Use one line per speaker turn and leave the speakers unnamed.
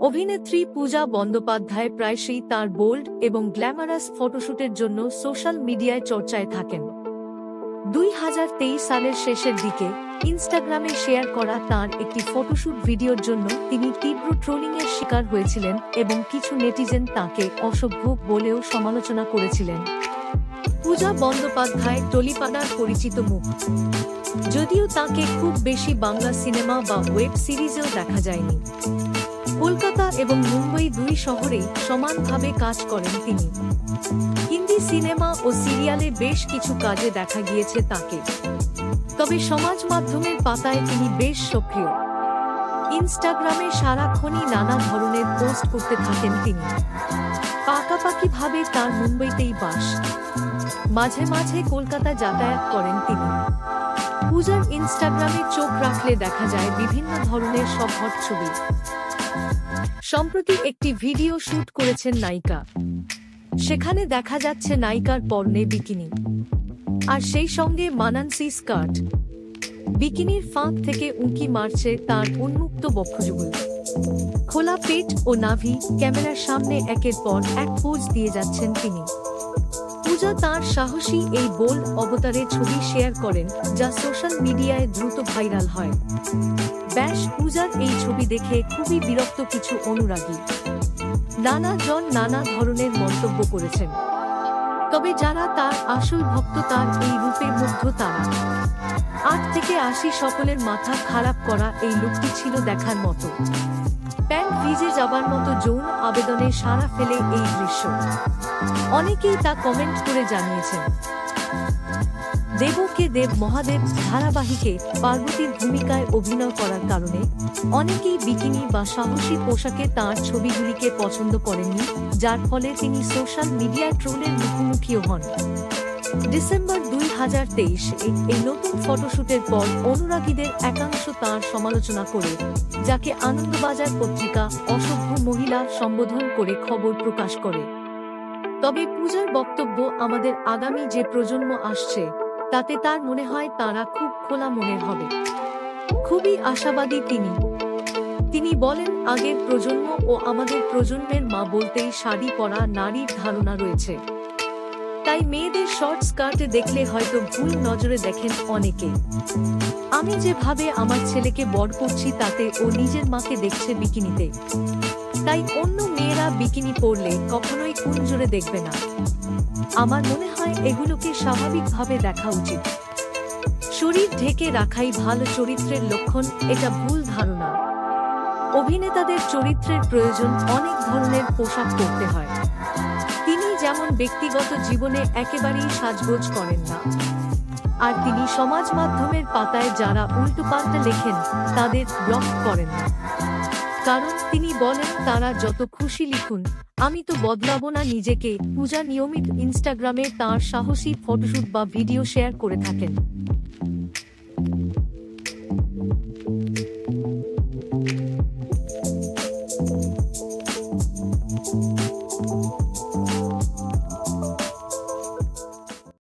অভিনেত্রী পূজা বন্দ্যোপাধ্যায় প্রায়শই তার বোল্ড এবং গ্ল্যামারাস ফটোশুটের জন্য সোশ্যাল মিডিয়ায় চর্চায় থাকেন। 2023 সালের শেষের দিকে ইনস্টাগ্রামে শেয়ার করা তার একটি ফটোশুট ভিডিওর জন্য তিনি তীব্র ট্রোলিংয়ের শিকার হয়েছিলেন এবং কিছু নেটিজেন তাকে অসভ্য বলেও সমালোচনা করেছিলেন। পূজা বন্দ্যোপাধ্যায় টলিপাড়ার পরিচিত মুখ, যদিও তাকে খুব বেশি বাংলা সিনেমা বা ওয়েব সিরিজেও দেখা যায়নি। কলকাতা এবং মুম্বই দুই শহরেই সমানভাবে কাজ করেন তিনি। হিন্দি সিনেমা ও সিরিয়ালে বেশ কিছু কাজে দেখা গিয়েছে তাকে। তবে সমাজ মাধ্যমের পাতায় তিনি বেশ সক্রিয়। ইনস্টাগ্রামে সারাক্ষণই নানা ধরনের পোস্ট করতে থাকেন তিনি। পাকাপাকিভাবে তার মুম্বইতেই বাস, মাঝে মাঝে কলকাতা যাতায়াত করেন তিনি। পূজার ইনস্টাগ্রামে চোখ রাখলে দেখা যায় বিভিন্ন ধরনের সব হট ছবি। সম্প্রতি একটি ভিডিও শুট করেছেন নায়িকা। সেখানে দেখা যাচ্ছে নায়িকার পরনে বিকিনি, আর সেই সঙ্গে মানানসি স্কার্ট। বিকিনির ফাঁক থেকে উঁকি মারছে তার উন্মুক্ত বক্ষযুগল। খোলা পেট ও নাভি, ক্যামেরার সামনে একের পর এক পোজ দিয়ে যাচ্ছেন তিনি। পূজা তার সাহসী এই বোল্ড অবতারে ছবি শেয়ার করেন, যা সোশ্যাল মিডিয়ায় দ্রুত ভাইরাল হয়। ব্যাস পূজার এই ছবি দেখে খুবই বিরক্ত কিছু অনুরাগী। নানা জন নানা ধরনের মন্তব্য করেছেন। তবে যারা তার আসল ভক্ত তার এই রূপে মুগ্ধ তারা। 8 থেকে 80 সকলের মাথা খারাপ করা এই লুকটি ছিল দেখার মতো। প্যান্ট ভিজে যাবার মতো যৌন আবেদনে সাড়া ফেলে এই দৃশ্য। অনেকেই তা কমেন্ট করে জানিয়েছেন। দেবকে দেব মহাদেব ধারাবাহিকে পার্বতীর ভূমিকায় অভিনয় করার কারণে অনেকেই বিকিনি বা সাহসী পোশাকে তাঁর ছবিগুলিকে পছন্দ করেননি, যার ফলে তিনি সোশ্যাল মিডিয়ায় ট্রোলের মুখোমুখিও হন। ডিসেম্বর 2023-এ এই নতুন ফটোশুটের পর অনুরাগীদের একাংশ তাঁর সমালোচনা করে, যাকে আনন্দবাজার পত্রিকা অসভ্য মহিলা সম্বোধন করে খবর প্রকাশ করে। তবে পূজার বক্তব্য, আমাদের আগামী যে প্রজন্ম আসছে তাতে তার মনে হয় তারা খুব খোলা মনের হবে। খুবই আশাবাদী তিনি বলেন, আগের প্রজন্ম ও আমাদের প্রজন্মের মা বলতেই শাড়ি পরা নারীর ধারণা রয়েছে। তাই মেয়েদের শর্ট স্কার্টে দেখলে হয়তো ভুল নজরে দেখেন অনেকে। আমি যেভাবে আমার ছেলেকে বড় করছি তাতে ও নিজের মাকে দেখছে বিকিনিতে। তাই অন্য মেয়েরা বিকিনি পরলে কখনোই কুনজরে দেখবে না। আমার মনে হয় এগুলোকে স্বাভাবিকভাবে দেখা উচিত। শরীর ঢেকে রাখাই ভালো চরিত্রের লক্ষণ, এটা ভুল ধারণা। অভিনেতাদের চরিত্রের প্রয়োজন অনেক ধরনের পোশাক পরতে হয়। তিনি যেমন ব্যক্তিগত জীবনে একেবারেই সাজগোজ করেন না, আর তিনি সমাজ মাধ্যমের পাতায় যারা উল্টোপাল্টা লেখেন তাদের ব্লক করেন না। কারণ তিনি বলেন, তারা যত খুশি লিখুন, আমি তো বদলাবো না নিজেকে। পূজা নিয়মিত ইনস্টাগ্রামে তাঁর সাহসী ফটোশুট বা ভিডিও শেয়ার করে থাকেন।